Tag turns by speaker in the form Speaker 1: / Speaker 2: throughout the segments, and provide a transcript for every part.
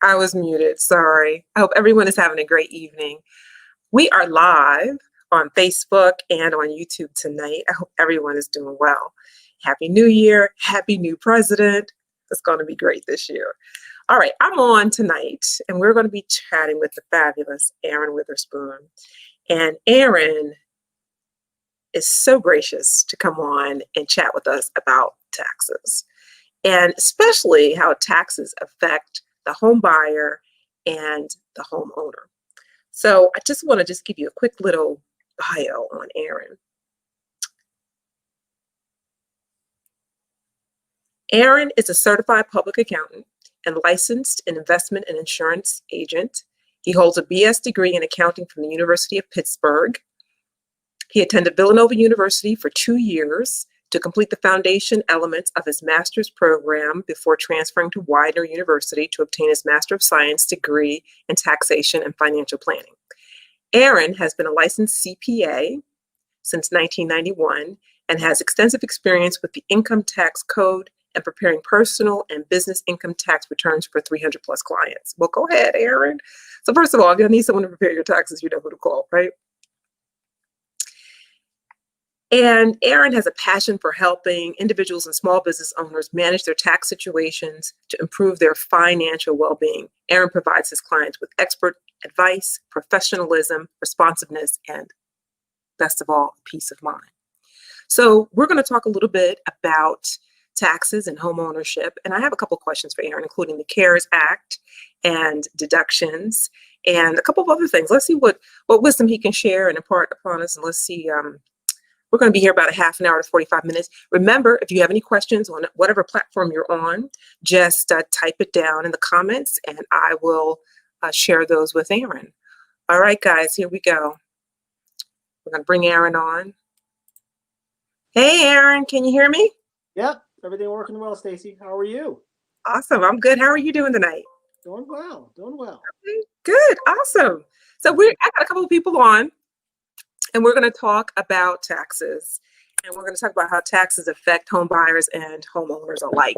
Speaker 1: I was muted. Sorry. I hope everyone is having a great evening. We are live on Facebook and on YouTube tonight. I hope everyone is doing well. Happy New Year. Happy new president. It's going to be great this year. All right, I'm on tonight, and we're going to be chatting with the fabulous Aaron Witherspoon. And Aaron is so gracious to come on and chat with us about taxes, and especially how taxes affect the home buyer and the homeowner. So I just want to give you a quick little bio on Aaron. Aaron is a certified public accountant and licensed in investment and insurance agent. He holds a BS degree in accounting from the University of Pittsburgh. He attended Villanova University for 2 years to complete the foundation elements of his master's program before transferring to Widener University to obtain his Master of Science degree in taxation and financial planning. Aaron has been a licensed CPA since 1991 and has extensive experience with the income tax code and preparing personal and business income tax returns for 300 plus clients. Well, go ahead, Aaron. So first of all, if you need someone to prepare your taxes, you know who to call, right? And Aaron has a passion for helping individuals and small business owners manage their tax situations to improve their financial well-being. Aaron provides his clients with expert advice, professionalism, responsiveness, and best of all, peace of mind. So we're going to talk a little bit about taxes and home ownership. And I have a couple questions for Aaron, including the CARES Act and deductions and a couple of other things. Let's see what wisdom he can share and impart upon us. And let's see, we're going to be here about a half an hour to 45 minutes. Remember, if you have any questions on whatever platform you're on, just type it down in the comments and I will share those with Aaron. All right, guys, here we go. We're going to bring Aaron on. Hey, Aaron, can you hear me?
Speaker 2: Yep, everything working well, Stacy. How are you?
Speaker 1: Awesome. I'm good. How are you doing tonight?
Speaker 2: Doing well.
Speaker 1: Okay, good. Awesome. So I got a couple of people on, and we're going to talk about taxes, and we're going to talk about how taxes affect home buyers and homeowners alike.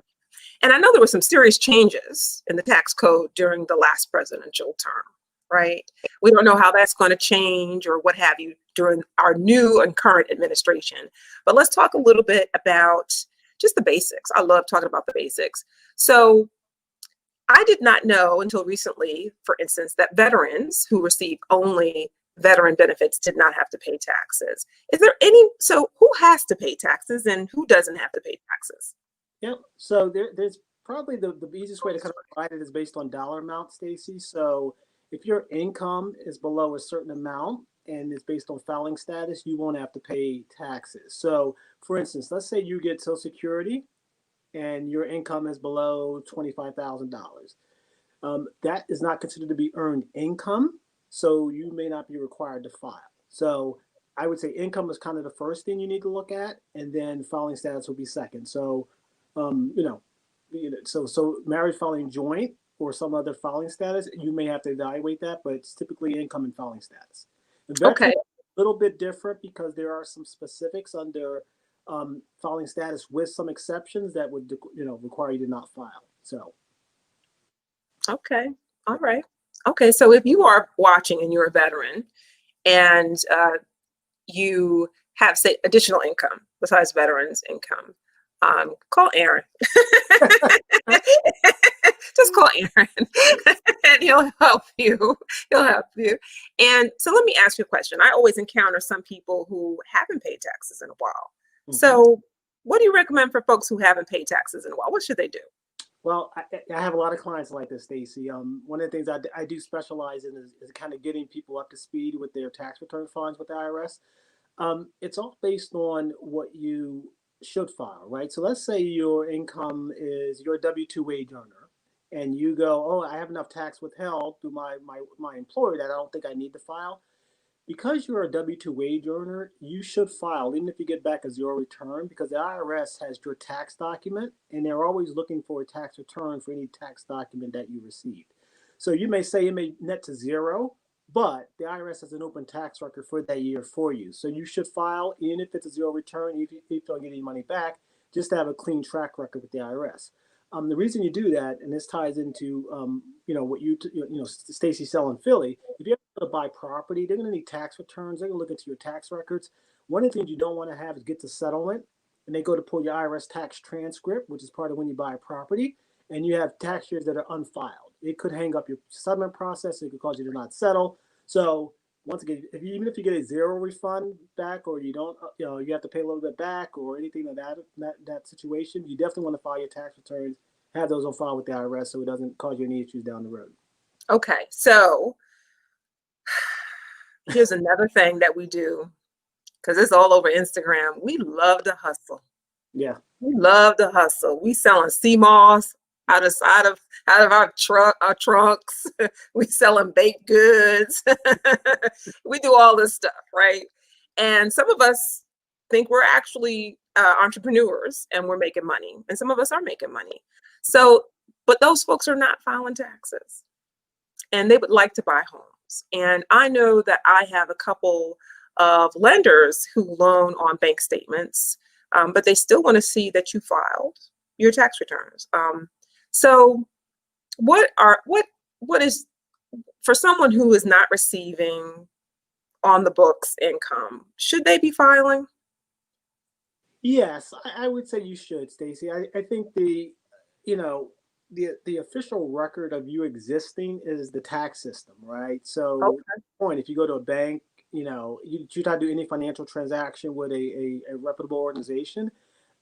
Speaker 1: And I know there were some serious changes in the tax code during the last presidential term, right? We don't know how that's going to change or what have you during our new and current administration. But let's talk a little bit about just the basics. I love talking about the basics. So I did not know until recently, for instance, that veterans who receive only veteran benefits did not have to pay taxes. So who has to pay taxes and who doesn't have to pay taxes?
Speaker 2: Yep. So there's probably the easiest way to kind of provide it is based on dollar amount, Stacy. So if your income is below a certain amount and it's based on filing status, you won't have to pay taxes. So for instance, let's say you get Social Security and your income is below $25,000. That is not considered to be earned income, so you may not be required to file. So I would say income is kind of the first thing you need to look at, and then filing status will be second. So, so marriage filing joint or some other filing status, you may have to evaluate that, but it's typically income and filing status.
Speaker 1: Okay.
Speaker 2: A little bit different because there are some specifics under filing status with some exceptions that would require you to not file. So
Speaker 1: Okay. All right. Okay. So if you are watching and you're a veteran and you have, say, additional income besides veterans income, call Aaron. Just call Aaron and he'll help you. And so let me ask you a question. I always encounter some people who haven't paid taxes in a while. Mm-hmm. So what do you recommend for folks who haven't paid taxes in a while? What should they do?
Speaker 2: Well, I have a lot of clients like this, Stacy. One of the things I do specialize in is kind of getting people up to speed with their tax return filings with the IRS. It's all based on what you should file, right? So let's say your income is you're a W-2 wage earner and you go, oh, I have enough tax withheld through my employer that I don't think I need to file. Because you're a W-2 wage earner, you should file, even if you get back a zero return, because the IRS has your tax document, and they're always looking for a tax return for any tax document that you received. So you may say it may net to zero, but the IRS has an open tax record for that year for you. So you should file, even if it's a zero return, if you don't get any money back, just to have a clean track record with the IRS. The reason you do that, and this ties into what Stacy sell in Philly. If you're going to buy property, they're going to need tax returns. They're going to look into your tax records. One of the things you don't want to have is get to settlement, and they go to pull your IRS tax transcript, which is part of when you buy a property, and you have tax years that are unfiled. It could hang up your settlement process. It could cause you to not settle. So once again, even if you get a zero refund back, or you don't, you have to pay a little bit back, or anything like that situation, you definitely want to file your tax returns, have those on file with the IRS, so it doesn't cause you any issues down the road.
Speaker 1: Okay, so here's another thing that we do, because it's all over Instagram. We love to hustle.
Speaker 2: Yeah,
Speaker 1: we love to hustle. We selling CMOS out of our trunks. We selling baked goods. We do all this stuff, right? And some of us think we're actually entrepreneurs and we're making money, and some of us are making money. So, but those folks are not filing taxes, and they would like to buy homes. And I know that I have a couple of lenders who loan on bank statements, but they still want to see that you filed your tax returns. So what is, for someone who is not receiving on the books income, should they be filing?
Speaker 2: Yes, I would say you should, Stacy. I think the official record of you existing is the tax system, right? So,
Speaker 1: Okay.
Speaker 2: point, if you go to a bank, you try to do any financial transaction with a reputable organization,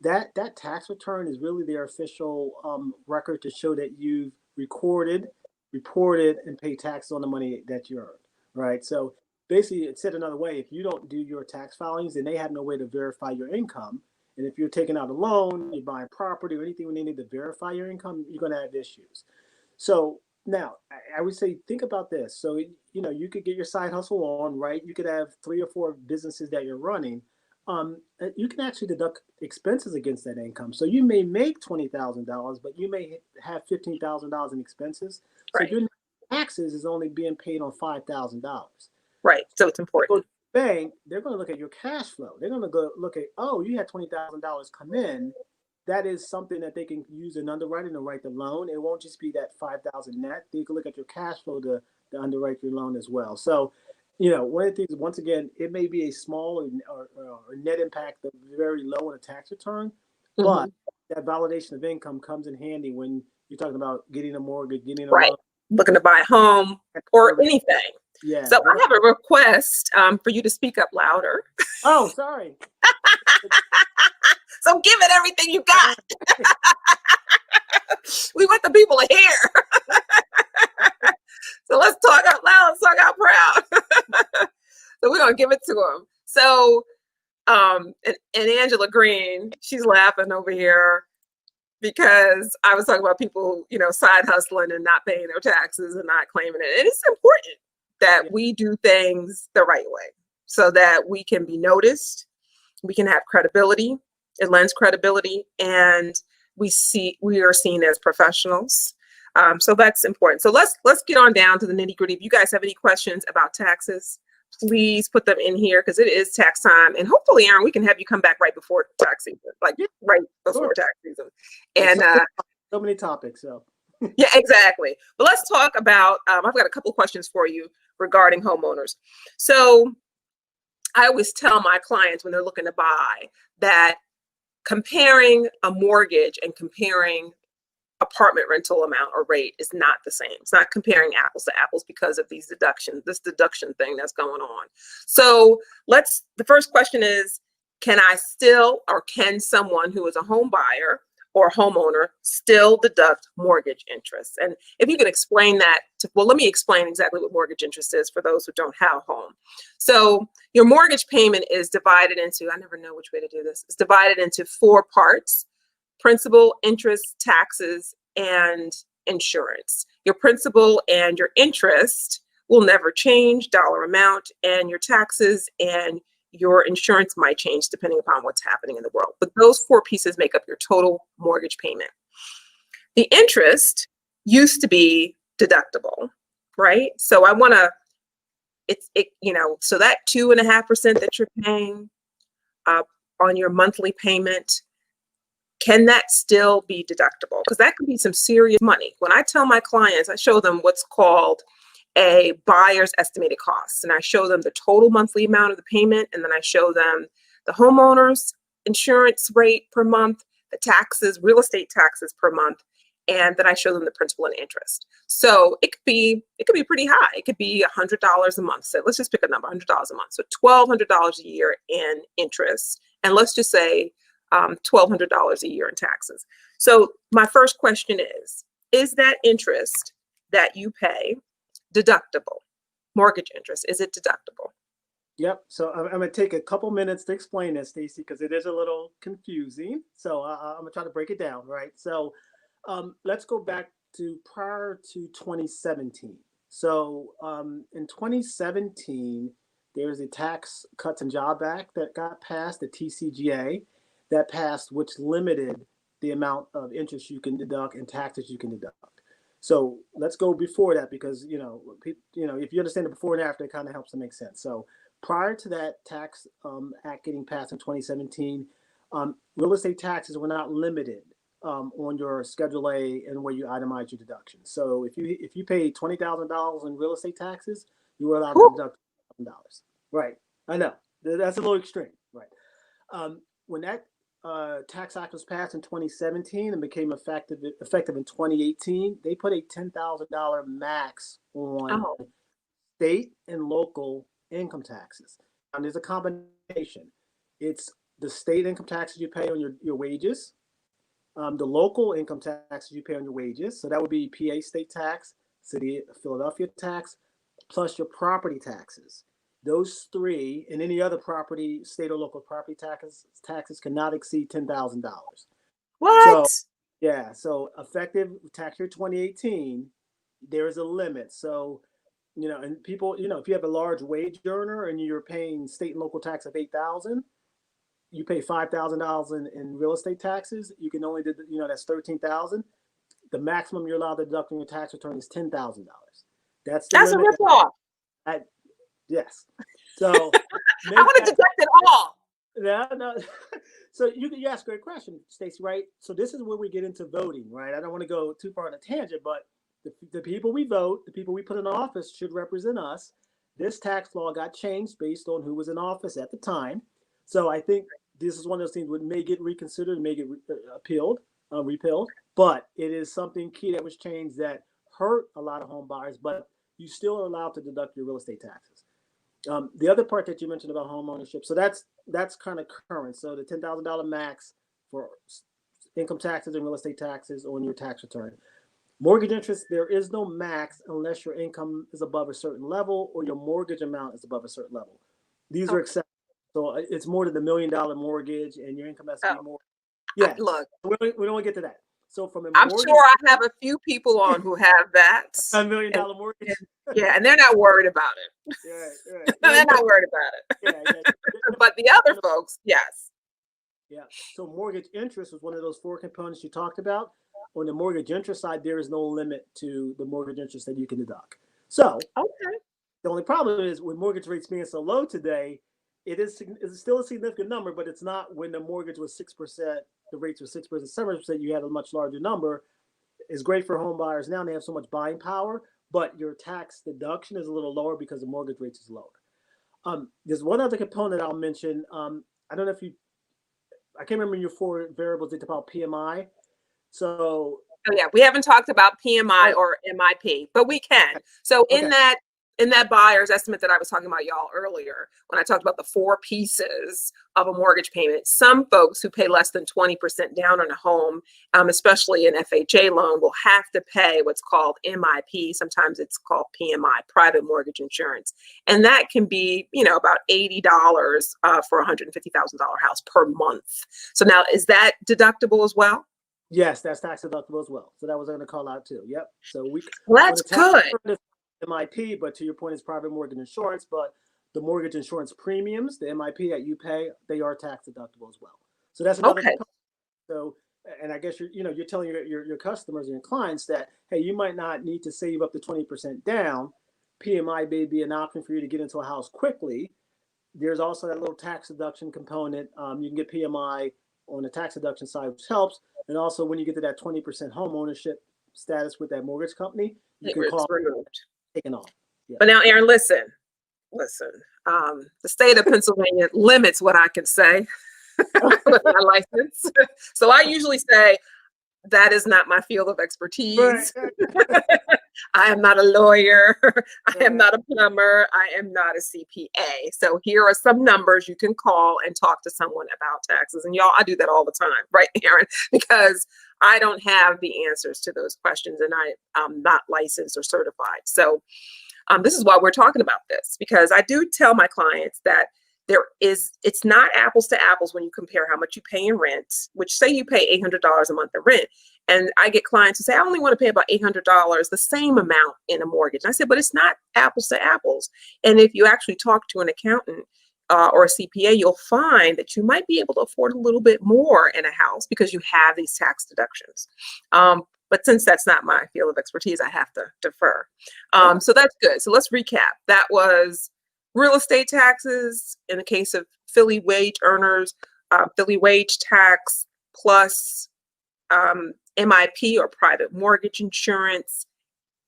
Speaker 2: that tax return is really their official record to show that you've recorded, reported, and paid taxes on the money that you earned, right? So basically, it's said another way: if you don't do your tax filings, then they have no way to verify your income. And if you're taking out a loan, you're buying property or anything when they need to verify your income, you're going to have issues. So now I would say, think about this. So, you could get your side hustle on, right? You could have 3 or 4 businesses that you're running. You can actually deduct expenses against that income. So you may make $20,000, but you may have $15,000 in expenses. So
Speaker 1: Right.
Speaker 2: your taxes is only being paid on $5,000.
Speaker 1: Right. So it's important.
Speaker 2: Bank, they're going to look at your cash flow. They're going to go look at, oh, you had $20,000 come in. That is something that they can use in underwriting to write the loan. It won't just be that $5,000 net. They can look at your cash flow to underwrite your loan as well. So, one of the things, once again, it may be a small or net impact of very low on a tax return, but that validation of income comes in handy when you're talking about getting a mortgage, getting a loan.
Speaker 1: Looking to buy a home or anything.
Speaker 2: Yeah.
Speaker 1: So I have a request for you to speak up louder.
Speaker 2: Oh, sorry.
Speaker 1: So give it everything you got. We want the people to hear. So let's talk out loud. Let's talk out proud. So we're going to give it to them. So, and Angela Green, she's laughing over here because I was talking about people, side hustling and not paying their taxes and not claiming it. And it's important that we do things the right way so that we can be noticed, we can have credibility, it lends credibility, and we are seen as professionals. So that's important. So let's get on down to the nitty gritty. If you guys have any questions about taxes, please put them in here because it is tax time. And hopefully, Aaron, we can have you come back right before tax season, right before tax season. And
Speaker 2: so many topics. So
Speaker 1: yeah, exactly. But let's talk about, I've got a couple of questions for you regarding homeowners. So I always tell my clients when they're looking to buy that comparing a mortgage and comparing apartment rental amount or rate is not the same. It's not comparing apples to apples because of this deduction thing that's going on. So the first question is, can someone who is a home buyer or homeowner still deduct mortgage interest? And if you could explain that let me explain exactly what mortgage interest is for those who don't have a home. So your mortgage payment is divided into, I never know which way to do this. It's divided into 4 parts: principal, interest, taxes, and insurance. Your principal and your interest will never change, dollar amount, and your taxes and your insurance might change depending upon what's happening in the world. But those 4 pieces make up your total mortgage payment. The interest used to be deductible, right? So I want to, so that 2.5% that you're paying on your monthly payment can that still be deductible? Because that could be some serious money. When I tell my clients, I show them what's called a buyer's estimated cost. And I show them the total monthly amount of the payment. And then I show them the homeowner's insurance rate per month, the taxes, real estate taxes per month. And then I show them the principal and interest. So it could be pretty high. It could be $100 a month. So let's just pick a number, $100 a month. So $1,200 a year in interest. And let's just say $1,200 a year in taxes. So my first question is that interest that you pay deductible? Mortgage interest, is it deductible?
Speaker 2: Yep. So I'm going to take a couple minutes to explain this, Stacy, because it is a little confusing. So I'm going to try to break it down, right? So let's go back to prior to 2017. So in 2017, there's a Tax Cuts and Jobs Act that got passed, the TCJA that passed, which limited the amount of interest you can deduct and taxes you can deduct. So let's go before that, because if you understand the before and after, it kind of helps to make sense. So prior to that Tax Act getting passed in 2017, real estate taxes were not limited on your Schedule A and where you itemize your deductions. So if you pay $20,000 in real estate taxes, you were allowed to deduct $1,000. Right. I know that's a little extreme. Right. When that Tax Act was passed in 2017 and became effective in 2018, they put a $10,000 max on state and local income taxes. And there's a combination. It's the state income taxes you pay on your wages, the local income taxes you pay on your wages. So that would be PA state tax, City of Philadelphia tax, plus your property taxes. Those three and any other property, state or local property taxes cannot exceed $10,000.
Speaker 1: What?
Speaker 2: So, yeah. So effective tax year 2018, there is a limit. So, and people, if you have a large wage earner and you're paying state and local tax of $8,000, you pay $5,000 in real estate taxes. You can only do, that's $13,000. The maximum you're allowed to deduct in your tax return is $10,000. That's the limit.
Speaker 1: That's a ripoff.
Speaker 2: Yes. So
Speaker 1: I want to deduct it all.
Speaker 2: No. So you ask a great question, Stacy, right? So this is where we get into voting, right? I don't want to go too far on a tangent, but the people we vote, the people we put in office should represent us. This tax law got changed based on who was in office at the time. So I think this is one of those things that may get reconsidered, may get repealed, but it is something key that was changed that hurt a lot of home buyers, but you still are allowed to deduct your real estate taxes. The other part that you mentioned about home ownership, so that's kind of current. So the $10,000 max for income taxes and real estate taxes on your tax return. Mortgage interest, there is no max unless your income is above a certain level or your mortgage amount is above a certain level. These are exceptions. So it's more than the $1 million mortgage and your income has to be more. Yeah,
Speaker 1: look,
Speaker 2: we don't want to get to that. So from
Speaker 1: I'm sure I have a few people on who have that.
Speaker 2: $1 million mortgage.
Speaker 1: Yeah, and they're not worried about it.
Speaker 2: Right.
Speaker 1: They're not worried about it. Yeah. But the other folks, yes.
Speaker 2: Yeah. So mortgage interest was one of those four components you talked about. On the mortgage interest side, there is no limit to the mortgage interest that you can deduct. So the only problem is with mortgage rates being so low today, it's still a significant number, but it's not when the mortgage was 6%, the rates were 6%, 7%, you had a much larger number. It's great for home buyers now. They have so much buying power, but your tax deduction is a little lower because the mortgage rates is lower. There's one other component I'll mention. I don't know if I can't remember your four variables they talk about PMI. So
Speaker 1: we haven't talked about PMI or MIP, but we can. So in that buyer's estimate that I was talking about y'all earlier, when I talked about the four pieces of a mortgage payment, some folks who pay less than 20% down on a home, especially an FHA loan, will have to pay what's called MIP. Sometimes it's called PMI, private mortgage insurance. And that can be, about $80 for a $150,000 house per month. So now, is that deductible as well?
Speaker 2: Yes, that's tax deductible as well. So that was going to call out too. Yep. So
Speaker 1: that's good.
Speaker 2: MIP, but to your point, it's private mortgage insurance. But the mortgage insurance premiums, the MIP that you pay, they are tax deductible as well. So that's another component. So, and I guess you're telling your customers and your clients that, hey, you might not need to save up to 20% down. PMI may be an option for you to get into a house quickly. There's also that little tax deduction component. You can get PMI on the tax deduction side, which helps. And also when you get to that 20% home ownership status with that mortgage company, you can
Speaker 1: It's
Speaker 2: call
Speaker 1: removed.
Speaker 2: taken off. Yeah.
Speaker 1: But now, Aaron, listen. The state of Pennsylvania limits what I can say with my license. So I usually say that is not my field of expertise.
Speaker 2: Right.
Speaker 1: I am not a lawyer. I am
Speaker 2: Right.
Speaker 1: not a plumber. I am not a CPA. So here are some numbers you can call and talk to someone about taxes. And y'all, I do that all the time, right, Aaron? Because I don't have the answers to those questions, and I'm not licensed or certified. So this is why we're talking about this, because I do tell my clients that it's not apples to apples when you compare how much you pay in rent, which say you pay $800 a month in rent. And I get clients who say, I only want to pay about $800, the same amount in a mortgage. And I said, but it's not apples to apples. And if you actually talk to an accountant or a CPA, you'll find that you might be able to afford a little bit more in a house because you have these tax deductions. But since that's not my field of expertise, I have to defer. So that's good. So let's recap. That was real estate taxes in the case of Philly wage earners, Philly wage tax plus MIP or private mortgage insurance.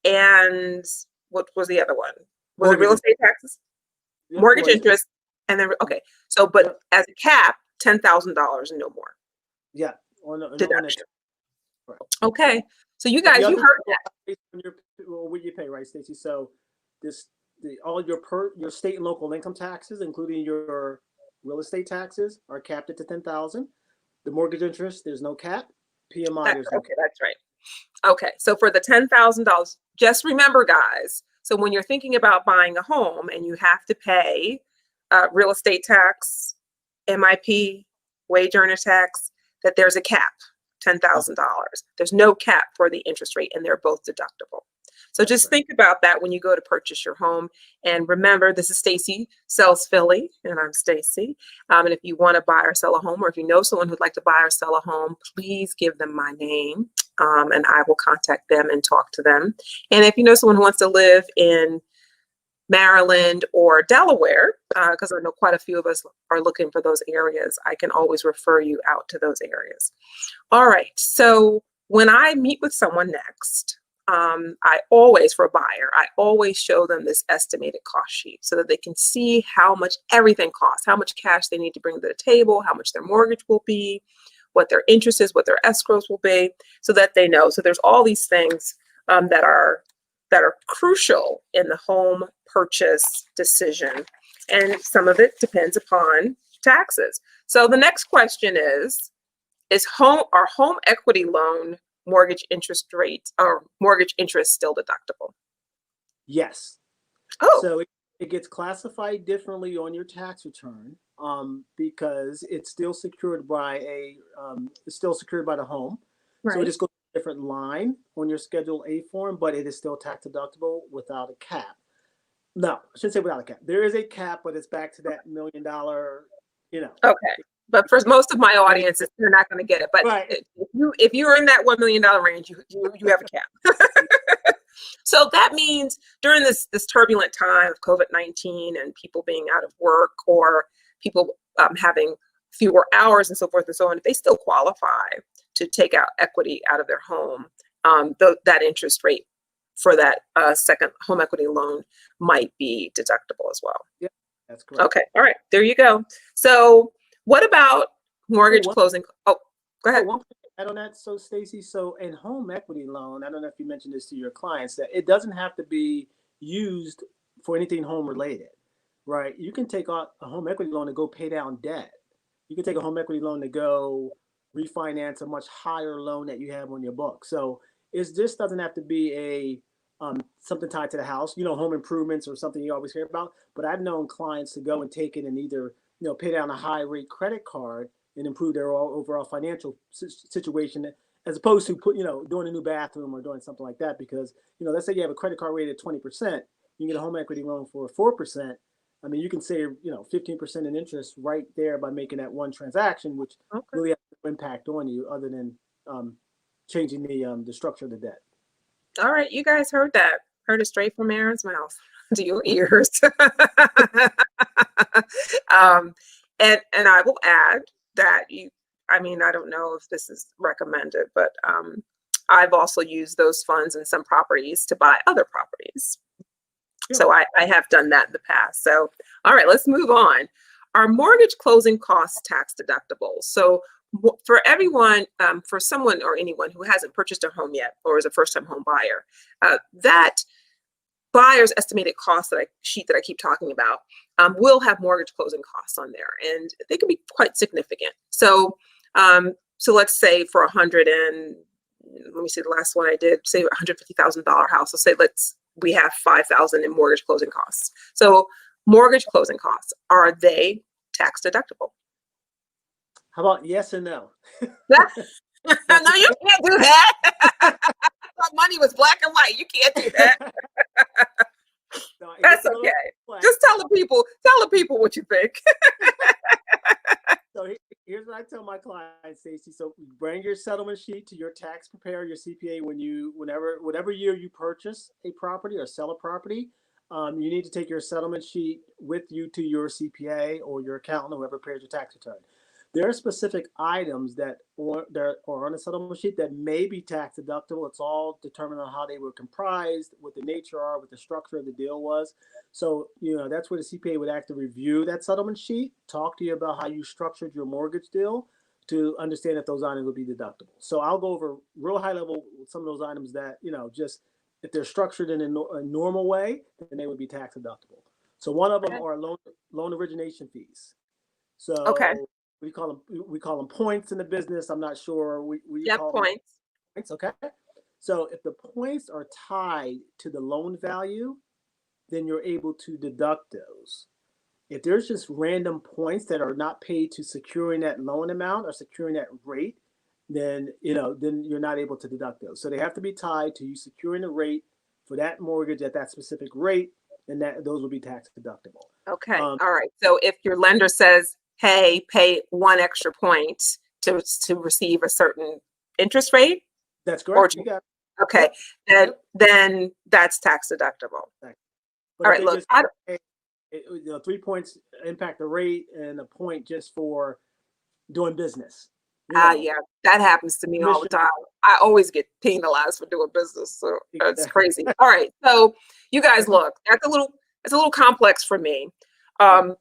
Speaker 1: And what was the other one? Was it real estate taxes?
Speaker 2: Yep,
Speaker 1: Mortgage
Speaker 2: mortgage.
Speaker 1: interest. And then, okay. So, but
Speaker 2: Yep.
Speaker 1: as a cap, $10,000 and no more
Speaker 2: Yeah. On the
Speaker 1: deduction.
Speaker 2: right.
Speaker 1: Okay. So you
Speaker 2: But
Speaker 1: guys,
Speaker 2: the
Speaker 1: you
Speaker 2: other
Speaker 1: heard that.
Speaker 2: based on what you pay, right, Stacey? So all your state and local income taxes, including your real estate taxes, are capped at 10,000. The mortgage interest, there's no cap. PMI, there's no
Speaker 1: Okay, that's right. Okay, so for the $10,000, just remember, guys, so when you're thinking about buying a home and you have to pay real estate tax, MIP, wage earner tax, that there's a cap, $10,000. There's no cap for the interest rate, and they're both deductible. So just think about that when you go to purchase your home. And remember, this is Stacey Sells Philly, and I'm Stacey. And if you want to buy or sell a home, or if you know someone who'd like to buy or sell a home, please give them my name, and I will contact them and talk to them. And if you know someone who wants to live in Maryland or Delaware, because I know quite a few of us are looking for those areas, I can always refer you out to those areas. All right, so when I meet with someone next, I always, for a buyer, I always show them this estimated cost sheet so that they can see how much everything costs, how much cash they need to bring to the table, how much their mortgage will be, what their interest is, what their escrows will be, so that they know. So there's all these things that are crucial in the home purchase decision, and some of it depends upon taxes. So the next question is our home equity loan mortgage interest rate or mortgage interest still deductible?
Speaker 2: Yes.
Speaker 1: Oh,
Speaker 2: So it gets classified differently on your tax return because it's still secured by the home. So it
Speaker 1: right.
Speaker 2: just goes to a different line on your Schedule A form, but it is still tax deductible without a cap. No, I shouldn't say without a cap. There is a cap, but it's back to that $1 million,
Speaker 1: Okay. But for most of my audience, they're not going to get it. But
Speaker 2: Right.
Speaker 1: if you're in that $1 million range, you have a cap. So that means during this turbulent time of COVID-19 and people being out of work or people having fewer hours and so forth and so on, if they still qualify to take out equity out of their home, that interest rate for that second home equity loan might be deductible as well.
Speaker 2: Yeah, that's correct.
Speaker 1: Okay. All right. There you go. So what about mortgage
Speaker 2: Oh,
Speaker 1: closing? Oh, go ahead.
Speaker 2: one thing to add on that, so Stacey, so in home equity loan, I don't know if you mentioned this to your clients, that it doesn't have to be used for anything home related, right? You can take out a home equity loan to go pay down debt. You can take a home equity loan to go refinance a much higher loan that you have on your book. So it just doesn't have to be a something tied to the house, home improvements or something you always hear about. But I've known clients to go and take it and either pay down a high rate credit card and improve their overall financial situation, as opposed to doing a new bathroom or doing something like that. Because let's say you have a credit card rate at 20%, you can get a home equity loan for 4%. I mean, you can save 15% in interest right there by making that one transaction, which really has no impact on you other than changing the structure of the debt.
Speaker 1: All right. You guys heard that. Heard it straight from Aaron's mouth to your ears. And I will add that I mean, I don't know if this is recommended, but I've also used those funds in some properties to buy other properties.
Speaker 2: Yeah.
Speaker 1: So I have done that in the past. So, all right, let's move on. Are mortgage closing costs tax deductible? So for everyone, for someone or anyone who hasn't purchased a home yet or is a first-time home buyer, that buyer's estimated cost sheet that I keep talking about will have mortgage closing costs on there, and they can be quite significant. So, so let's say for let me see, the last one I did, say $150,000 house. So say we have $5,000 in mortgage closing costs. So mortgage closing costs, are they tax deductible?
Speaker 2: How about yes and no?
Speaker 1: No, you can't do that. Money was black and white. You can't do that.
Speaker 2: No,
Speaker 1: That's okay. Just tell the people what you think.
Speaker 2: So here's what I tell my clients, Stacey. So bring your settlement sheet to your tax preparer, your CPA, whatever year you purchase a property or sell a property. You need to take your settlement sheet with you to your CPA or your accountant, whoever prepares your tax return. There are specific items that are on a settlement sheet that may be tax deductible. It's all determined on how they were comprised, what the nature are, what the structure of the deal was. So, that's where the CPA would have to review that settlement sheet, talk to you about how you structured your mortgage deal to understand if those items would be deductible. So I'll go over real high level some of those items that, just if they're structured in a normal way, then they would be tax deductible. So one of them are loan origination fees. So
Speaker 1: Okay.
Speaker 2: we call them points in the business. I'm not sure. We call
Speaker 1: points.
Speaker 2: Points. Okay. So if the points are tied to the loan value, then you're able to deduct those. If there's just random points that are not paid to securing that loan amount or securing that rate, then you're not able to deduct those. So they have to be tied to you securing the rate for that mortgage at that specific rate, and those will be tax deductible.
Speaker 1: Okay. All right. So if your lender says, hey, pay 1 extra point to receive a certain interest rate.
Speaker 2: That's correct.
Speaker 1: Okay. Yep. Then that's tax deductible.
Speaker 2: But
Speaker 1: all right. Look,
Speaker 2: 3 points impact the rate and a point just for doing business.
Speaker 1: Yeah, that happens to me all the time. I always get penalized for doing business. So it's crazy. All right. So you guys look, it's a little complex for me.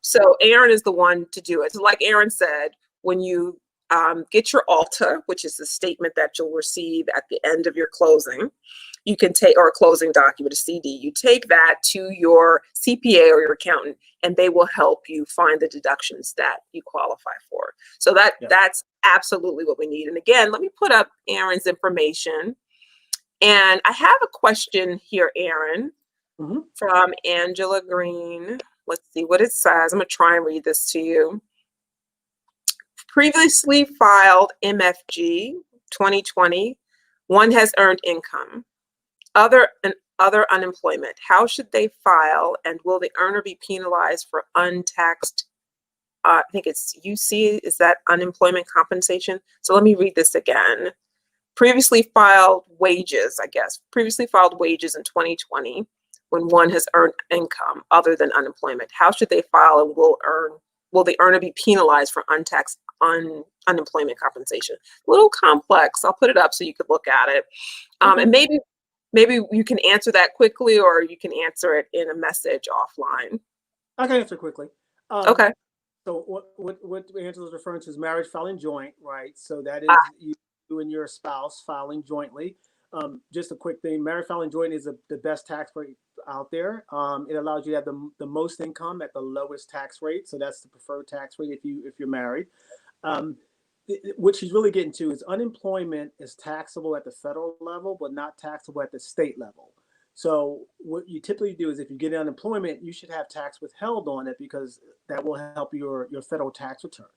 Speaker 1: So Aaron is the one to do it. So like Aaron said, when you get your ALTA, which is the statement that you'll receive at the end of your closing, you can take, or a closing document, a CD, you take that to your CPA or your accountant, and they will help you find the deductions that you qualify for. So that's absolutely what we need. And again, let me put up Aaron's information. And I have a question here, Aaron, from Angela Green. Let's see what it says. I'm going to try and read this to you. Previously filed MFG 2020. One has earned income. Other unemployment. How should they file, and will the earner be penalized for untaxed? I think it's UC. Is that unemployment compensation? So let me read this again. Previously filed wages, I guess. Previously filed wages in 2020 when one has earned income other than unemployment. How should they file, and will the earner be penalized for untaxed unemployment compensation? A little complex. I'll put it up so you could look at it. And maybe you can answer that quickly, or you can answer it in a message offline.
Speaker 2: I can answer quickly.
Speaker 1: Okay.
Speaker 2: So what Angela's referring to is marriage filing joint, right? So that is you and your spouse filing jointly. Just a quick thing, marriage filing joint is the best tax rate out there. It allows you to have the most income at the lowest tax rate. So that's the preferred tax rate if you're married. What she's really getting to is unemployment is taxable at the federal level, but not taxable at the state level. So what you typically do is if you get unemployment, you should have tax withheld on it because that will help your federal tax return.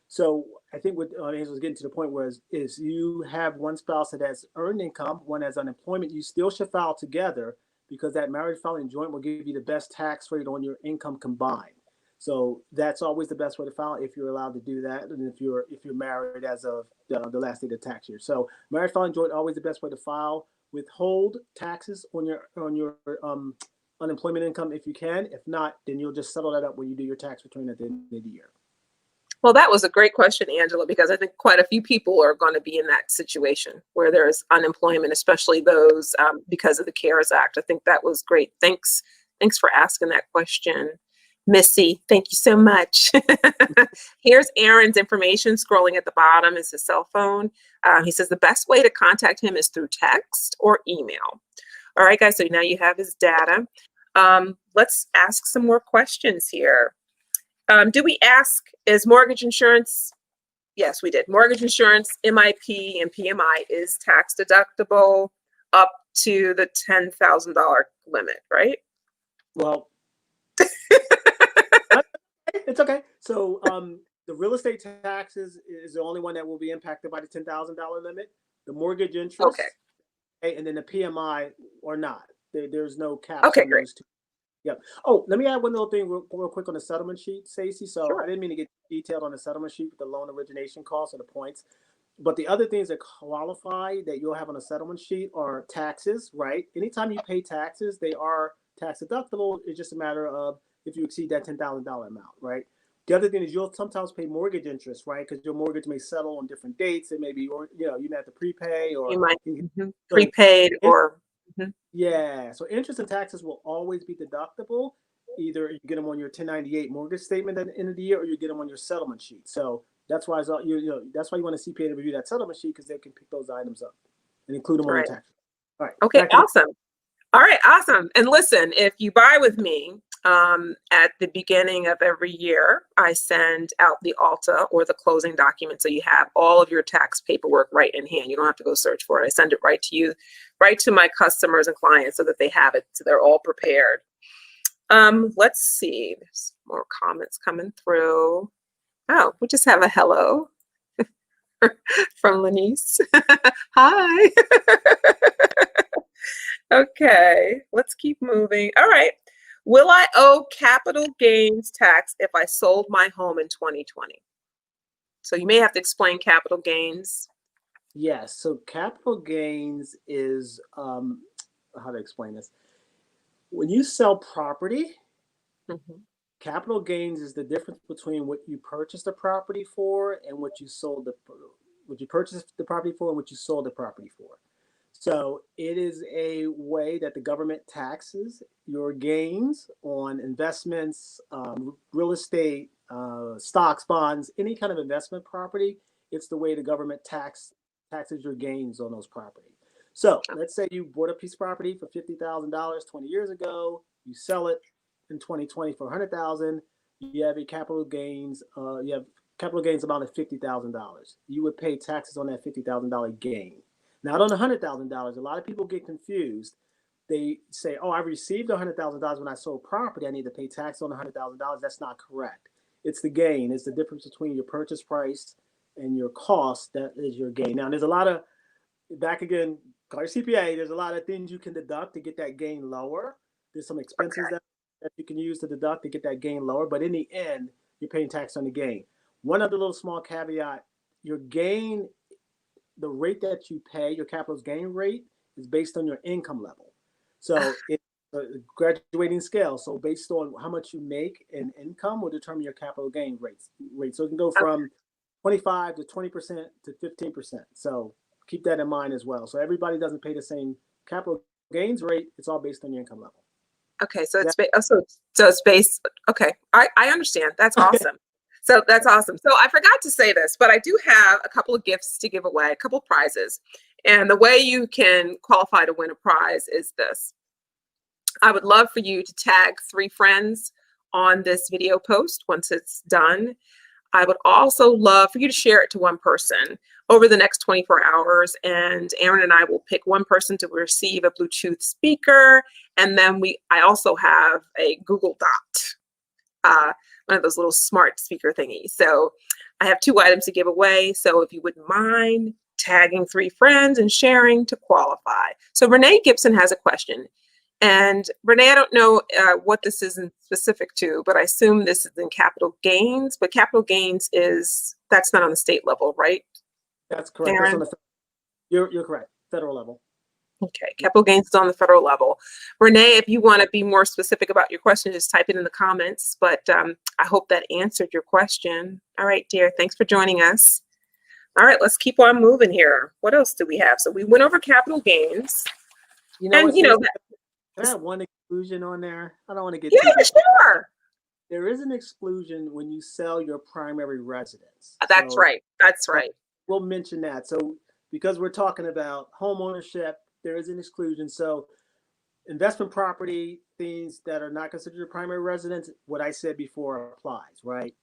Speaker 2: So I think what Angela's getting to the point where is you have one spouse that has earned income, one has unemployment, you still should file together because that marriage filing joint will give you the best tax rate on your income combined. So that's always the best way to file if you're allowed to do that, and if you're married as of the last day of the tax year. So marriage filing joint always the best way to file. Withhold taxes on your unemployment income if you can. If not, then you'll just settle that up when you do your tax return at the end of the year.
Speaker 1: Well, that was a great question, Angela, because I think quite a few people are going to be in that situation where there's unemployment, especially those because of the CARES Act. I think that was great. Thanks for asking that question, Missy. Thank you so much. Here's Aaron's information scrolling at the bottom is his cell phone. He says the best way to contact him is through text or email. All right, guys, so now you have his data. Let's ask some more questions here. Do we ask, is mortgage insurance? Yes, we did. Mortgage insurance, MIP and PMI is tax deductible up to the $10,000 limit, right?
Speaker 2: Well, it's okay. So the real estate taxes is the only one that will be impacted by the $10,000 limit. The mortgage interest,
Speaker 1: Okay.
Speaker 2: and then the PMI or not. There's no cap
Speaker 1: Okay,
Speaker 2: on
Speaker 1: great.
Speaker 2: those two. Yep. Oh, let me add one little thing real quick on the settlement sheet, Stacey. So
Speaker 1: Sure.
Speaker 2: I didn't mean to get detailed on the settlement sheet with the loan origination costs or the points. But the other things that qualify that you'll have on a settlement sheet are taxes, right? Anytime you pay taxes, they are tax deductible. It's just a matter of if you exceed that $10,000 amount, right? The other thing is you'll sometimes pay mortgage interest, right? Because your mortgage may settle on different dates. It may be, or you may have to prepay or
Speaker 1: You might
Speaker 2: so
Speaker 1: prepaid or
Speaker 2: yeah. So interest and taxes will always be deductible. Either you get them on your 1098 mortgage statement at the end of the year, or you get them on your settlement sheet. So that's why that's why you want a CPA to review that settlement sheet because they can pick those items up and include them on your
Speaker 1: right.
Speaker 2: taxes. All right.
Speaker 1: Okay, awesome. All right, awesome. And listen, if you buy with me at the beginning of every year, I send out the ALTA or the closing document. So you have all of your tax paperwork right in hand. You don't have to go search for it. I send it right to you, right to my customers and clients so that they have it. So they're all prepared. Let's see. There's more comments coming through. Oh, we just have a hello from Lenice. Hi. Okay, let's keep moving. All right. Will I owe capital gains tax if I sold my home in 2020? So you may have to explain capital gains.
Speaker 2: Yes. So capital gains is how to explain this. When you sell property, capital gains is the difference between what you purchased the property for and what you purchased the property for and what you sold the property for. So it is a way that the government taxes your gains on investments, real estate, stocks, bonds, any kind of investment property. It's the way the government taxes your gains on those properties. So let's say you bought a piece of property for $50,000 20 years ago. You sell it in 2020 for $100,000. You have capital gains amount of $50,000. You would pay taxes on that $50,000 gain. Not on $100,000. A lot of people get confused. They say, "Oh, I received $100,000 when I sold property. I need to pay tax on $100,000." That's not correct. It's the gain. It's the difference between your purchase price and your cost. That is your gain. Now, there's a lot of back again. Call your CPA. There's a lot of things you can deduct to get that gain lower. There's some expenses that you can use to deduct to get that gain lower. But in the end, you're paying tax on the gain. One other little small caveat: your gain. The rate that you pay, your capital gain rate, is based on your income level. So it's a graduating scale. So based on how much you make in income will determine your capital gain rate. So it can go from 25 to 20% to 15%. So keep that in mind as well. So everybody doesn't pay the same capital gains rate. It's all based on your income level.
Speaker 1: Okay, so it's based. Okay, I understand. That's awesome. So that's awesome. So I forgot to say this, but I do have a couple of gifts to give away, a couple of prizes. And the way you can qualify to win a prize is this. I would love for you to tag 3 friends on this video post once it's done. I would also love for you to share it to one person over the next 24 hours. And Aaron and I will pick one person to receive a Bluetooth speaker. And then I also have a Google Dot. One of those little smart speaker thingies. So I have 2 items to give away. So if you wouldn't mind tagging 3 friends and sharing to qualify. So Renee Gibson has a question. And Renee, I don't know what this is in specific to, but I assume this is in capital gains. But capital gains that's not on the state level, right?
Speaker 2: That's correct. That's on the, you're correct. Federal level.
Speaker 1: Okay, capital gains is on the federal level. Renee, if you want to be more specific about your question, just type it in the comments. But I hope that answered your question. All right, dear, thanks for joining us. All right, let's keep on moving here. What else do we have? So we went over capital gains.
Speaker 2: You know
Speaker 1: And,
Speaker 2: what, Stacey? Can I have one exclusion on there? I don't want to get too deep.
Speaker 1: Sure.
Speaker 2: There is an exclusion when you sell your primary residence.
Speaker 1: That's right. That's right.
Speaker 2: We'll mention that. So because we're talking about home ownership, there is an exclusion. So investment property, things that are not considered your primary residence, what I said before applies, right?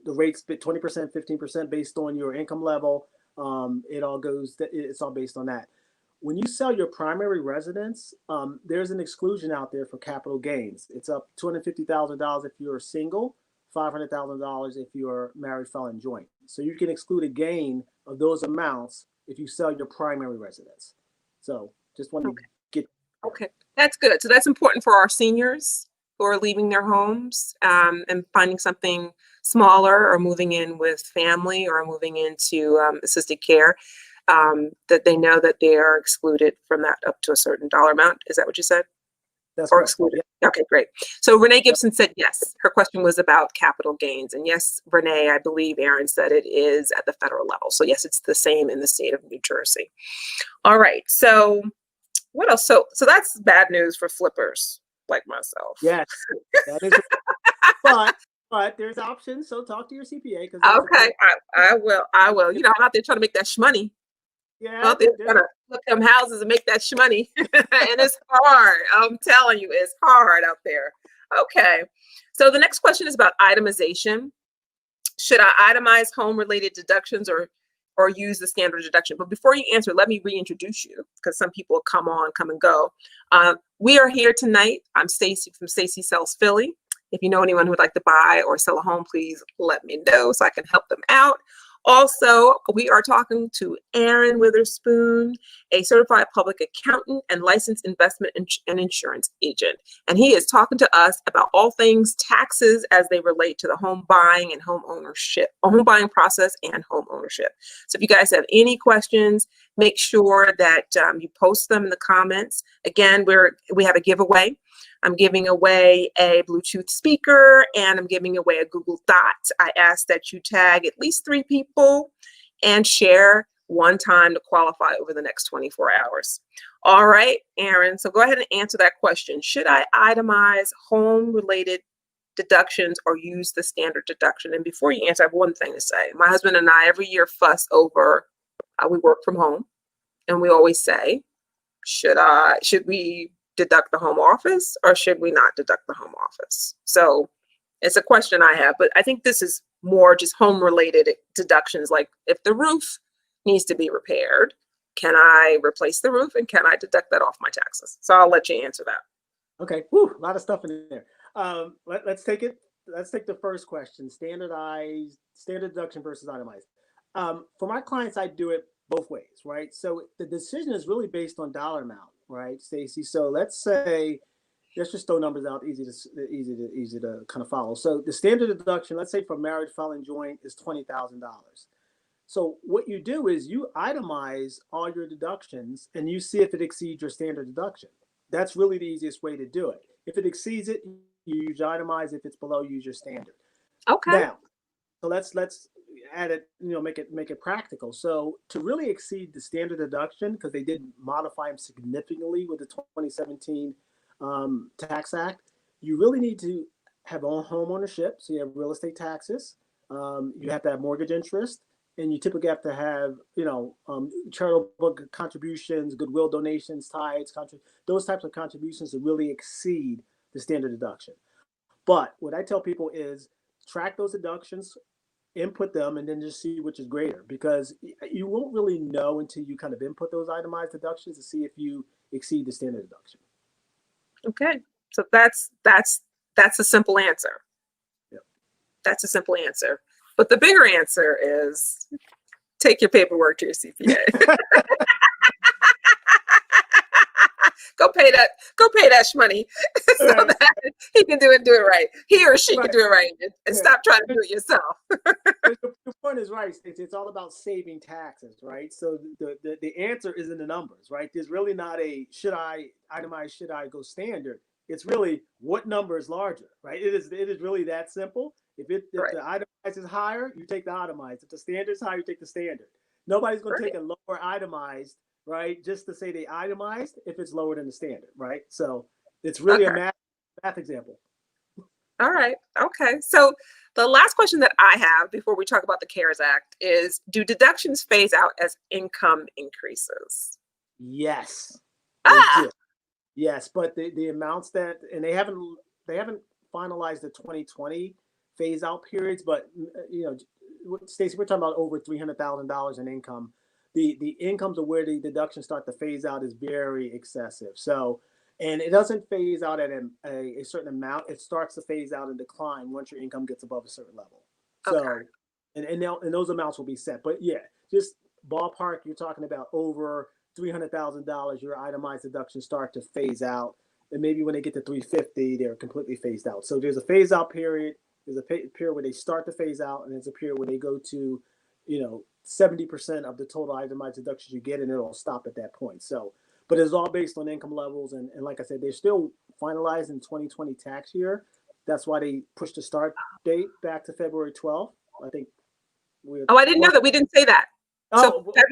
Speaker 2: The rates 20%, 15% based on your income level. It's all based on that. When you sell your primary residence, there's an exclusion out there for capital gains. It's up $250,000 if you're single, $500,000 if you're married, filing joint. So you can exclude a gain of those amounts if you sell your primary residence. So just want to get.
Speaker 1: Okay, that's good. So that's important for our seniors who are leaving their homes and finding something smaller or moving in with family or moving into assisted care, that they know that they are excluded from that up to a certain dollar amount. Is that what you said?
Speaker 2: That's
Speaker 1: or
Speaker 2: correct.
Speaker 1: excluded. Yeah. Okay, great. So Renee Gibson said yes. Her question was about capital gains. And yes, Renee, I believe Aaron said it is at the federal level. So yes, it's the same in the state of New Jersey. All right. So what else? So that's bad news for flippers like myself.
Speaker 2: Yes, that is. but there's options. So talk to your CPA.
Speaker 1: Okay, I will. You know, I'm out there trying to make that shmoney.
Speaker 2: Yeah,
Speaker 1: out there trying to flip them houses and make that shmoney. And it's hard. I'm telling you, it's hard out there. Okay. So the next question is about itemization. Should I itemize home-related deductions or use the standard deduction? But before you answer, let me reintroduce you because some people come and go. We are here tonight. I'm Stacey from Stacey Sells Philly. If you know anyone who would like to buy or sell a home, please let me know so I can help them out. Also, we are talking to Aaron Witherspoon, a certified public accountant and licensed investment and insurance agent. And he is talking to us about all things taxes as they relate to the home buying and home ownership, home buying process and home ownership. So if you guys have any questions, make sure that you post them in the comments. Again, we have a giveaway. I'm giving away a Bluetooth speaker and I'm giving away a Google Dot. I ask that you tag at least 3 people and share one time to qualify over the next 24 hours. All right, Aaron, so go ahead and answer that question. Should I itemize home-related deductions or use the standard deduction? And before you answer, I have one thing to say. My husband and I every year fuss over we work from home, and we always say, should we deduct the home office or should we not deduct the home office? So it's a question I have, but I think this is more just home related deductions. Like if the roof needs to be repaired, can I replace the roof and can I deduct that off my taxes? So I'll let you answer that.
Speaker 2: Okay. Whew, a lot of stuff in there. Let's take it. Let's take the first question: standard deduction versus itemized. For my clients, I do it both ways, right? So the decision is really based on dollar amount, right, Stacey? So let's just throw numbers out, easy to kind of follow. So the standard deduction, let's say for married, filing joint, is $20,000. So what you do is you itemize all your deductions and you see if it exceeds your standard deduction. That's really the easiest way to do it. If it exceeds it, you use itemize. If it's below, use your standard. Okay. Now, so let's add it, make it practical. So to really exceed the standard deduction, because they did modify them significantly with the 2017 Tax Act, you really need to have home ownership. So you have real estate taxes, you have to have mortgage interest, and you typically have to have, charitable contributions, goodwill donations, tithes, those types of contributions to really exceed the standard deduction. But what I tell people is track those deductions, input them, and then just see which is greater, because you won't really know until you kind of input those itemized deductions to see if you exceed the standard deduction.
Speaker 1: Okay, so that's a simple answer.
Speaker 2: Yep.
Speaker 1: That's a simple answer. But the bigger answer is take your paperwork to your CPA. Go pay that money so
Speaker 2: Right.
Speaker 1: that he can do it right. He or she can
Speaker 2: Right.
Speaker 1: do it right and
Speaker 2: Yeah.
Speaker 1: stop trying to do it yourself.
Speaker 2: The point is right. It's all about saving taxes, right? So the answer is in the numbers, right? There's really not a should I itemize, should I go standard. It's really what number is larger, right? It is really that simple. If
Speaker 1: Right.
Speaker 2: the itemized is higher, you take the itemized. If the standard is higher, you take the standard. Nobody's going to take
Speaker 1: Right.
Speaker 2: a lower itemized, right? Just to say they itemized if it's lower than the standard, right? So it's really a
Speaker 1: Okay.
Speaker 2: math example.
Speaker 1: All right. Okay. So the last question that I have before we talk about the CARES Act is, do deductions phase out as income increases?
Speaker 2: Yes, they
Speaker 1: Ah,
Speaker 2: do. Yes, but the amounts that and they haven't finalized the 2020 phase out periods, but Stacey, we're talking about over $300,000 in income. The incomes of where the deductions start to phase out is very excessive. So, and it doesn't phase out at a certain amount. It starts to phase out and decline once your income gets above a certain level.
Speaker 1: okay.
Speaker 2: So, and those amounts will be set. But yeah, just ballpark, you're talking about over $300,000, your itemized deductions start to phase out, and maybe when they get to 350, they're completely phased out. So there's a phase out period. There's a period where they start to phase out, and there's a period where they go to, 70% of the total itemized deductions you get, and it'll stop at that point. So, but it's all based on income levels, and like I said, they're still finalizing 2020 tax year. That's why they pushed the start date back to February 12th. I think we're
Speaker 1: Oh, I didn't know that. We didn't say that. So,
Speaker 2: oh, okay.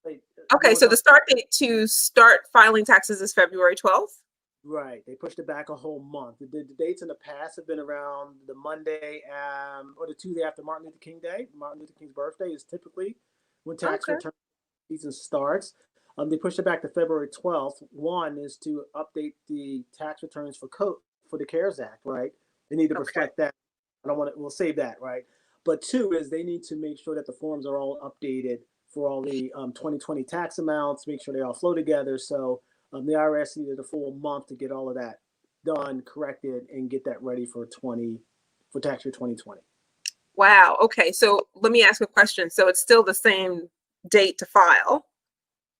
Speaker 2: You
Speaker 1: okay.
Speaker 2: want to
Speaker 1: So the
Speaker 2: talk?
Speaker 1: start date to start filing taxes is February 12th.
Speaker 2: Right. They pushed it back a whole month. The dates in the past have been around the Monday or the Tuesday after Martin Luther King Day. Martin Luther King's birthday is typically when tax
Speaker 1: Okay.
Speaker 2: return season starts. They pushed it back to February 12th. One is to update the tax returns for the CARES Act, right? They need to
Speaker 1: Okay.
Speaker 2: reflect that. I don't want to, we'll save that, right? But two is they need to make sure that the forms are all updated for all the 2020 tax amounts, make sure they all flow together. So the IRS needed a full month to get all of that done, corrected, and get that ready for tax year 2020.
Speaker 1: Wow. Okay. So let me ask a question. So it's still the same date to file.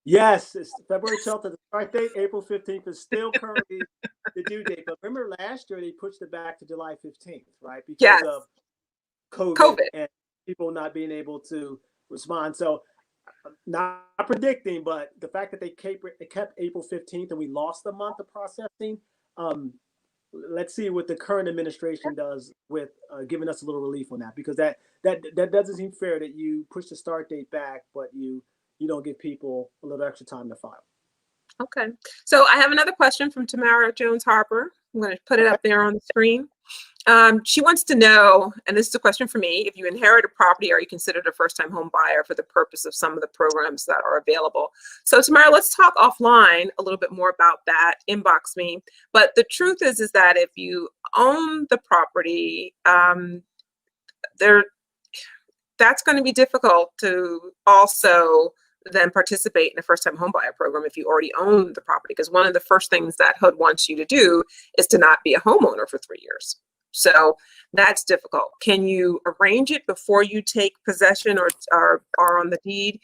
Speaker 2: Yes, it's February 12th is the start date. April 15th is still currently the due date. But remember last year they pushed it back to July 15th, right? Because
Speaker 1: Yes.
Speaker 2: of COVID
Speaker 1: COVID.
Speaker 2: and people not being able to respond. So not predicting, but the fact that they kept April 15th and we lost a month of processing. Um, let's see what the current administration does with giving us a little relief on that, because that doesn't seem fair that you push the start date back, but you don't give people a little extra time to file.
Speaker 1: Okay. So I have another question from Tamara Jones Harper. I'm going to put it
Speaker 2: Okay.
Speaker 1: up there on the screen. She wants to know, and this is a question for me, if you inherit a property, are you considered a first-time home buyer for the purpose of some of the programs that are available? So Tamara, let's talk offline a little bit more about that. Inbox me. But the truth is that if you own the property, that's going to be difficult to also then participate in a first-time homebuyer program if you already own the property, because one of the first things that HUD wants you to do is to not be a homeowner for 3 years. So that's difficult. Can you arrange it before you take possession or are on the deed?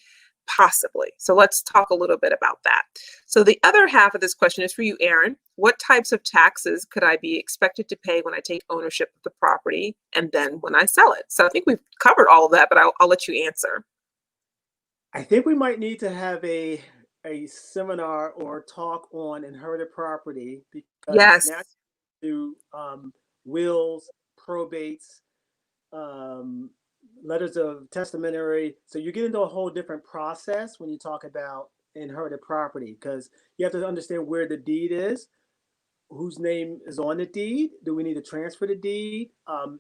Speaker 1: Possibly. So let's talk a little bit about that. So the other half of this question is for you, Aaron. What types of taxes could I be expected to pay when I take ownership of the property and then when I sell it? So I think we've covered all of that, but I'll let you answer.
Speaker 2: I think we might need to have a seminar or talk on inherited property, because
Speaker 1: Yes.
Speaker 2: now to wills, probates, um, letters of testamentary. So you get into a whole different process when you talk about inherited property, because you have to understand where the deed is, whose name is on the deed. Do we need to transfer the deed?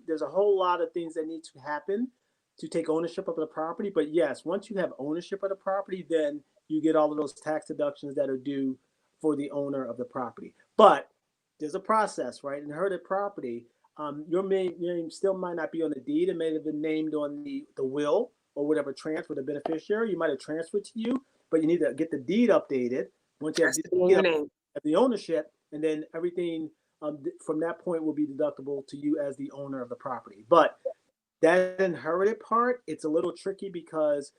Speaker 2: There's a whole lot of things that need to happen to take ownership of the property. But yes, once you have ownership of the property, then you get all of those tax deductions that are due for the owner of the property. But there's a process, right? Inherited property, your name still might not be on the deed. It may have been named on the will or whatever transfer, the beneficiary. You might have transferred to you, but you need to get the deed updated. Once you have
Speaker 1: Has to be in your name.
Speaker 2: the ownership, and then everything from that point will be deductible to you as the owner of the property. But that inherited part, it's a little tricky because,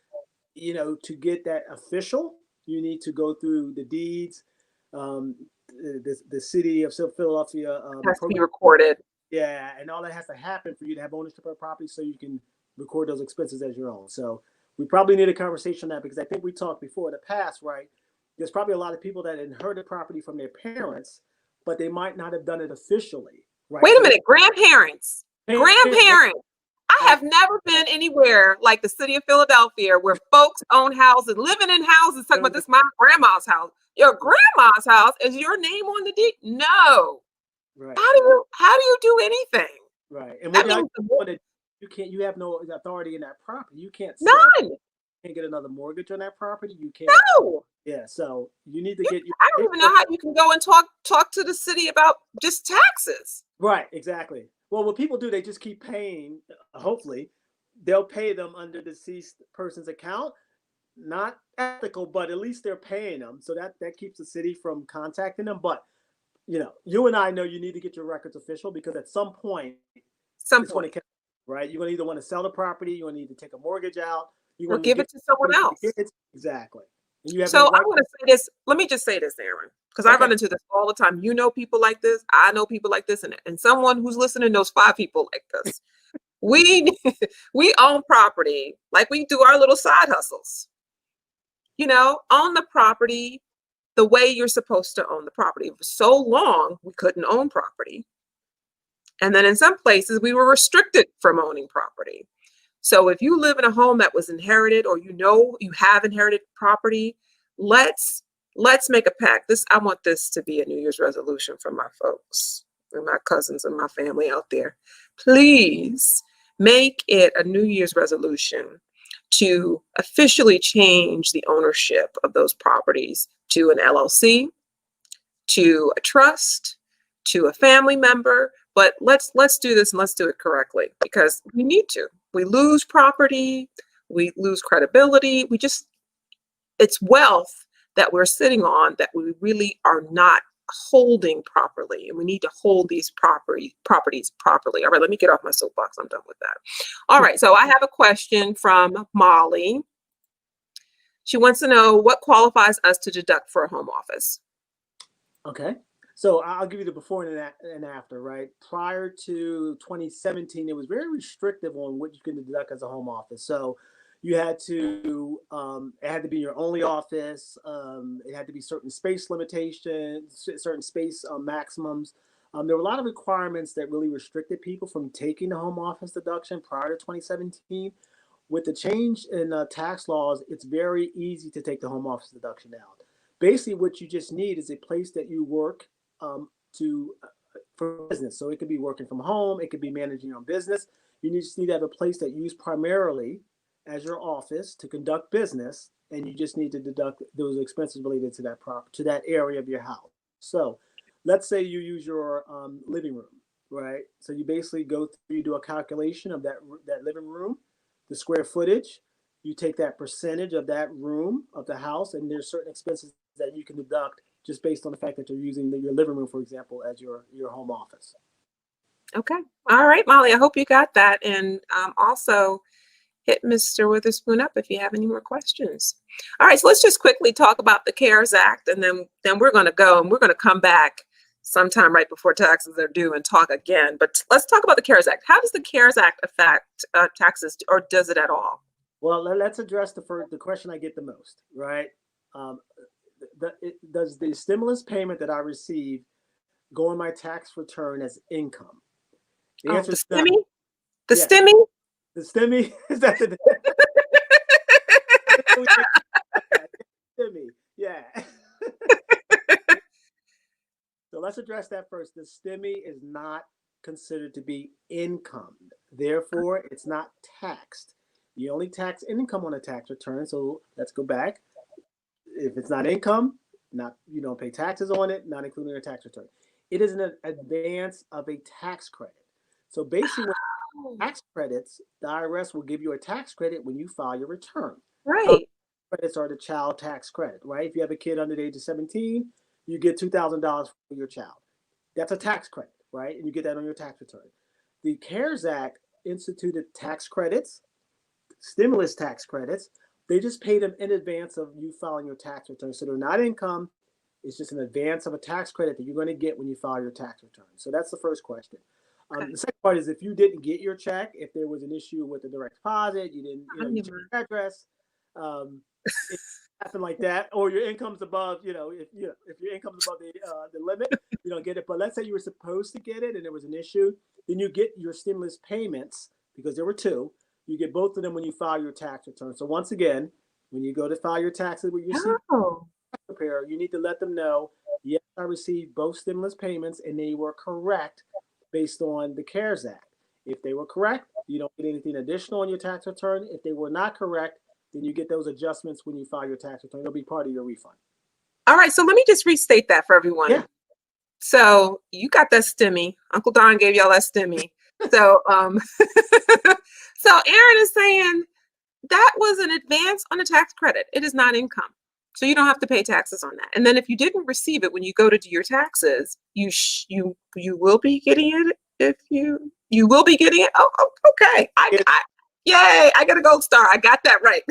Speaker 2: to get that official, you need to go through the deeds. The city of Philadelphia
Speaker 1: Has to be
Speaker 2: program.
Speaker 1: recorded.
Speaker 2: Yeah, and all that has to happen for you to have ownership of property so you can record those expenses as your own. So we probably need a conversation on that because I think we talked before in the past, right? There's probably a lot of people that inherited property from their parents, but they might not have done it officially, right?
Speaker 1: Wait a
Speaker 2: So
Speaker 1: minute, grandparents. Grandparents. I have never been anywhere like the city of Philadelphia where folks own houses, living in houses. Talk about this, my grandma's house. Your grandma's house is your name on the deed? No.
Speaker 2: right,
Speaker 1: How do you do anything?
Speaker 2: right. And when
Speaker 1: That
Speaker 2: you're
Speaker 1: means
Speaker 2: you can't, you have no authority in that property. You can't sell,
Speaker 1: none.
Speaker 2: can't get another mortgage on that property. You can't.
Speaker 1: No.
Speaker 2: Yeah, so you need to get your
Speaker 1: I don't even know
Speaker 2: paperwork.
Speaker 1: how you can go and talk to the city about just taxes.
Speaker 2: Right, exactly. Well, what people do, they just keep paying. Hopefully, they'll pay them under the deceased person's account. Not ethical, but at least they're paying them, so that keeps the city from contacting them. But you and I know you need to get your records official because at some point
Speaker 1: Some
Speaker 2: it's going to
Speaker 1: point.
Speaker 2: catch, right? You're going to either want to sell the property, you're going to need to take a mortgage out, you're
Speaker 1: Or
Speaker 2: going to
Speaker 1: give
Speaker 2: give
Speaker 1: it to someone
Speaker 2: it to
Speaker 1: else.
Speaker 2: your kids. Exactly, and you have
Speaker 1: So
Speaker 2: no
Speaker 1: I
Speaker 2: right.
Speaker 1: want to say this. Let me just say this, Aaron, because I
Speaker 2: Okay.
Speaker 1: run into this all the time. You know people like this. I know people like this, and someone who's listening knows 5 people like this. We we own property like we do our little side hustles. Own the property the way you're supposed to own the property. For so long, we couldn't own property. And then in some places, we were restricted from owning property. So if you live in a home that was inherited or you have inherited property, let's make a pact. I want this to be a New Year's resolution for my folks and my cousins and my family out there. Please make it a New Year's resolution to officially change the ownership of those properties to an LLC, to a trust, to a family member. But let's do this and let's do it correctly because we need to. We lose property, we lose credibility. It's wealth that we're sitting on that we really are not holding properly, and we need to hold these properties properly. All right, let me get off my soapbox. I'm done with that. All right, so I have a question from Molly. She wants to know what qualifies us to deduct for a home office.
Speaker 2: Okay. So I'll give you the before and after, right? Prior to 2017, it was very restrictive on what you can deduct as a home office. So you had to, it had to be your only office. It had to be certain space limitations, certain space maximums. There were a lot of requirements that really restricted people from taking the home office deduction prior to 2017. With the change in tax laws, it's very easy to take the home office deduction out. Basically, what you just need is a place that you work to for business. So it could be working from home, it could be managing your own business. You just need to have a place that you use primarily as your office to conduct business, and you just need to deduct those expenses related to that area of your house. So let's say you use your living room, right? So you basically you do a calculation of that living room, the square footage. You take that percentage of that room of the house, and there's certain expenses that you can deduct just based on the fact that you're using your living room, for example, as your home office.
Speaker 1: Okay. All right, Molly, I hope you got that. And also hit Mr. Witherspoon up if you have any more questions. All right, so let's just quickly talk about the CARES Act, and then we're going to go and we're going to come back sometime right before taxes are due and talk again. But let's talk about the CARES Act. How does the CARES Act affect taxes, or does it at all?
Speaker 2: Well, let's address the question I get the most, right? Um, does the stimulus payment that I receive go on my tax return as income? The
Speaker 1: Oh,
Speaker 2: answer
Speaker 1: the
Speaker 2: is no.
Speaker 1: STEMI? The
Speaker 2: Yes.
Speaker 1: STEMI?
Speaker 2: The STEMI is that the STEMI? Yeah. So let's address that first. The STEMI is not considered to be income. Therefore, it's not taxed. You only tax income on a tax return. So let's go back. If it's not income, you don't pay taxes on it, not including your tax return. It is an advance of a tax credit. So basically, when
Speaker 1: Oh,
Speaker 2: tax credits, the IRS will give you a tax credit when you file your return.
Speaker 1: right.
Speaker 2: Credits are the child tax credit, right? If you have a kid under the age of 17, you get $2,000 for your child. That's a tax credit, right? And you get that on your tax return. The CARES Act instituted tax credits, stimulus tax credits. They just pay them in advance of you filing your tax return. So they're not income, It's just an advance of a tax credit that you're going to get when you file your tax return. So that's the first question.
Speaker 1: Okay.
Speaker 2: The second part is if you didn't get your check, if there was an issue with the direct deposit, you didn't,
Speaker 1: I
Speaker 2: you
Speaker 1: need
Speaker 2: checked
Speaker 1: mine.
Speaker 2: your address, it happened like that, or your income's above, if your income's above the limit, you don't get it. But let's say you were supposed to get it and there was an issue, then you get your stimulus payments because there were two. You get both of them when you file your tax return. So once again, when you go to file your taxes with your CPA
Speaker 1: Oh,
Speaker 2: preparer, you need to let them know, yes, I received both stimulus payments and they were correct based on the CARES Act. If they were correct, you don't get anything additional on your tax return. If they were not correct, then you get those adjustments when you file your tax return. It'll be part of your refund.
Speaker 1: all right. So let me just restate that for everyone.
Speaker 2: Yeah.
Speaker 1: So you got that stimmy. Uncle Don gave y'all that stimmy. So, so Aaron is saying that was an advance on a tax credit. It is not income. So you don't have to pay taxes on that. And then if you didn't receive it when you go to do your taxes, you will be getting it if you will be getting it. Oh, okay. Yay! I got a gold star. I got that right.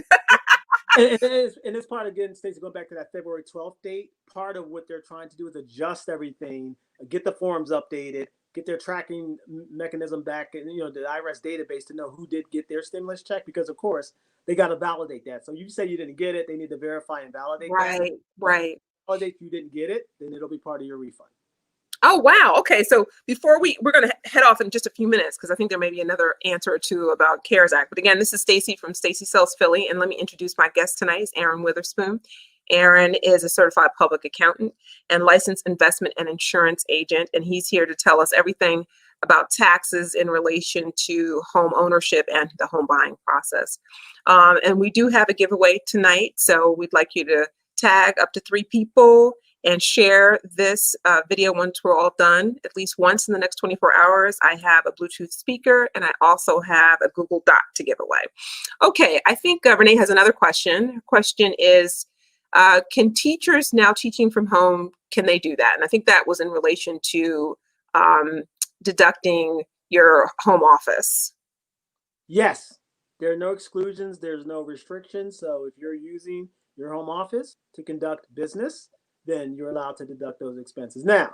Speaker 2: And it's part, again, Stacey, going back to that February 12th date, part of what they're trying to do is adjust everything, get the forms updated, get their tracking mechanism back, and the IRS database to know who did get their stimulus check, because of course they got to validate that. So you say you didn't get it, they need to verify and validate that.
Speaker 1: Right.
Speaker 2: Validate you didn't get it, then it'll be part of your refund.
Speaker 1: Oh, wow. Okay. So before we're going to head off in just a few minutes, because I think there may be another answer or two about CARES Act. But again, this is Stacey from Stacey Sells Philly. And let me introduce my guest tonight is Aaron Witherspoon. Aaron is a certified public accountant and licensed investment and insurance agent. And he's here to tell us everything about taxes in relation to home ownership and the home buying process. And we do have a giveaway tonight. So we'd like you to tag up to 3 people and share this video once we're all done, at least once in the next 24 hours. I have a Bluetooth speaker and I also have a Google Doc to give away. Okay, I think Renee has another question. Her question is, can teachers now teaching from home, can they do that? And I think that was in relation to deducting your home office.
Speaker 2: Yes, there are no exclusions, there's no restrictions. So if you're using your home office to conduct business, then you're allowed to deduct those expenses. Now,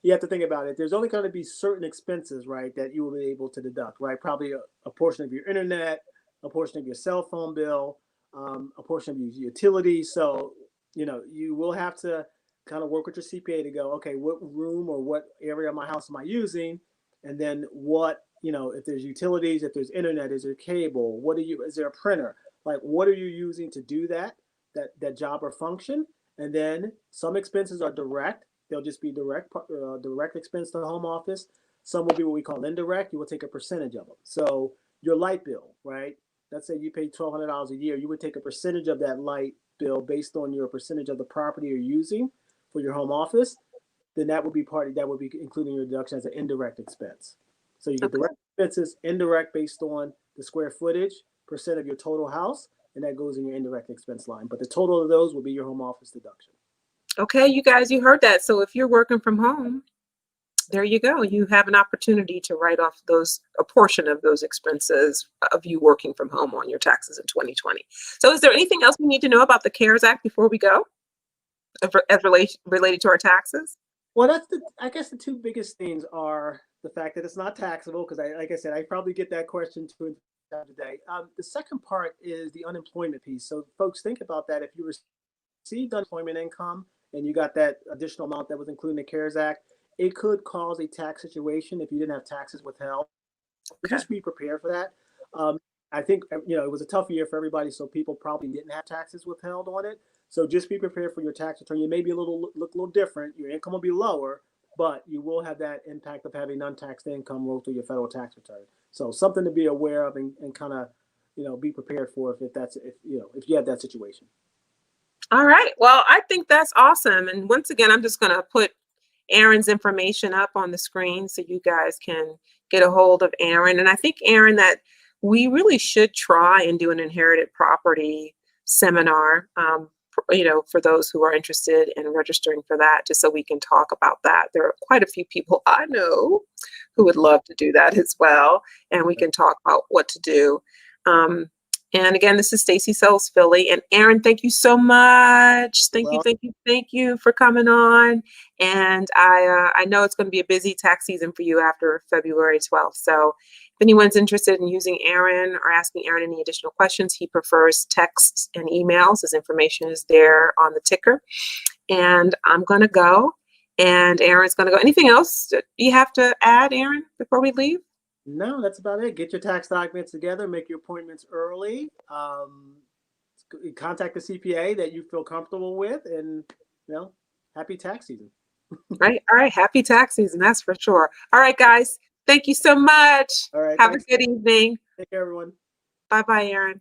Speaker 2: you have to think about it. There's only going to be certain expenses, right, that you will be able to deduct, right? Probably a portion of your internet, a portion of your cell phone bill, a portion of your utilities. So, you will have to kind of work with your CPA to go, okay, what room or what area of my house am I using? And then what, if there's utilities, if there's internet, is there cable? Is there a printer? Like, what are you using to do that job or function? And then some expenses are direct. They'll just be direct expense to the home office. Some will be what we call indirect. You will take a percentage of them. So your light bill, right? Let's say you pay $1,200 a year. You would take a percentage of that light bill based on your percentage of the property you're using for your home office. Then that would be including your deduction as an indirect expense. So you get direct expenses, indirect based on the square footage, percent of your total house, and that goes in your indirect expense line. But the total of those will be your home office deduction.
Speaker 1: Okay, you guys, you heard that. So if you're working from home, there you go. You have an opportunity to write off a portion of those expenses of you working from home on your taxes in 2020. So is there anything else we need to know about the CARES Act before we go, as related to our taxes?
Speaker 2: Well, I guess the two biggest things are the fact that it's not taxable, because like I said, I probably get that question too today. The second part is the unemployment piece. So folks, think about that. If you received unemployment income and you got that additional amount that was included in the CARES Act, it could cause a tax situation if you didn't have taxes withheld.
Speaker 1: Okay.
Speaker 2: Just be prepared for that. I think, it was a tough year for everybody, so people probably didn't have taxes withheld on it. So just be prepared for your tax return. You may be look a little different. Your income will be lower, but you will have that impact of having untaxed income roll through your federal tax return. So something to be aware of and kind of, be prepared for if you have that situation.
Speaker 1: All right. Well, I think that's awesome. And once again, I'm just going to put Aaron's information up on the screen so you guys can get a hold of Aaron. And I think, Aaron, that we really should try and do an inherited property seminar, for those who are interested in registering for that, just so we can talk about that. There are quite a few people I know who would love to do that as well. And we can talk about what to do. And again, this is Stacy Sells Philly. And Aaron, thank you so much. Thank you for coming on. And I know it's going to be a busy tax season for you after February 12th. So if anyone's interested in using Aaron or asking Aaron any additional questions, he prefers texts and emails. His information is there on the ticker. And I'm going to go. And Aaron's going to go. Anything else that you have to add, Aaron, before we leave?
Speaker 2: No, that's about it. Get your tax documents together, make your appointments early, contact the CPA that you feel comfortable with, and happy tax season.
Speaker 1: Right. All right. Happy tax season. That's for sure. All right, guys. Thank you so much.
Speaker 2: All right.
Speaker 1: Have a good evening.
Speaker 2: Take care, everyone.
Speaker 1: Bye-bye, Aaron.